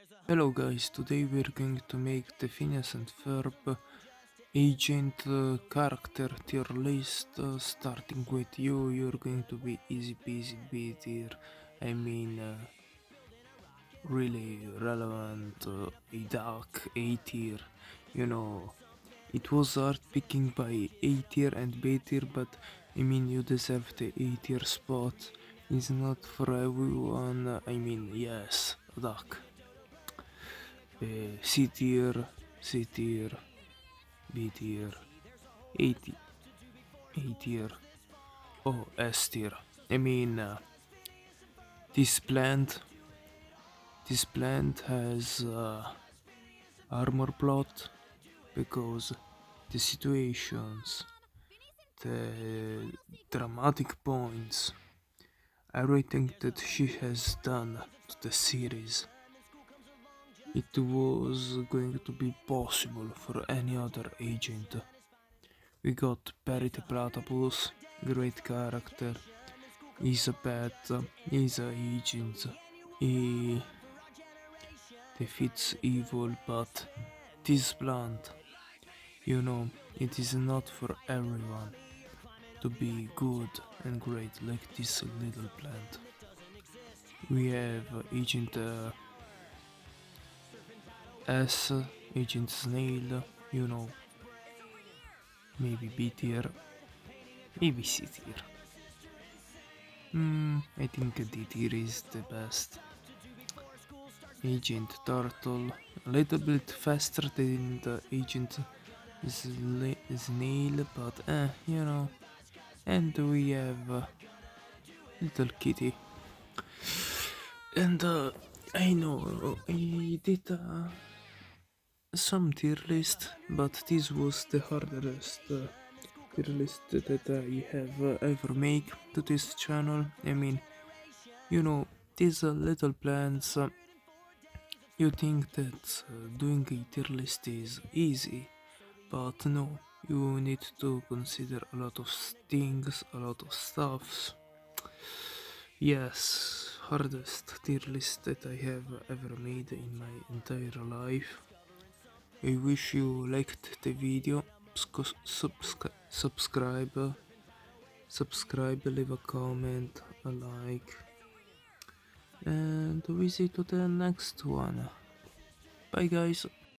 Hello guys, today we're going to make the Phineas and Ferb agent character tier list. Starting with you, you're going to be easy peasy B tier. I mean, really relevant, a dark A tier. You know, it was hard picking by A tier and B tier, but I mean, you deserve the A tier spot. It's not for everyone. I mean, yes, dark. C tier, C tier, B tier, A tier, A tier, oh S tier. I mean, this plant, this plant has armor plot because the situations, the dramatic points, everything that she has done to the series. It was going to be possible for any other agent. We got Perry the Platypus, great character. He's a pet, he's a agent. He defeats evil, but this plant, it is not for everyone to be good and great like this little plant. We have Agent S, Agent Snail, maybe B tier, maybe C tier. I think D tier is the best. Agent Turtle, a little bit faster than the Agent Snail, but And we have Little Kitty. And I know I did some tier list, but this was the hardest tier list that I have ever made to this channel. I mean, these little plants. You think that doing a tier list is easy, but no, you need to consider a lot of things, a lot of stuffs. Yes, hardest tier list that I have ever made in my entire life. I wish you liked the video. Subscribe, leave a comment, a like, and we see you to the next one. Bye guys.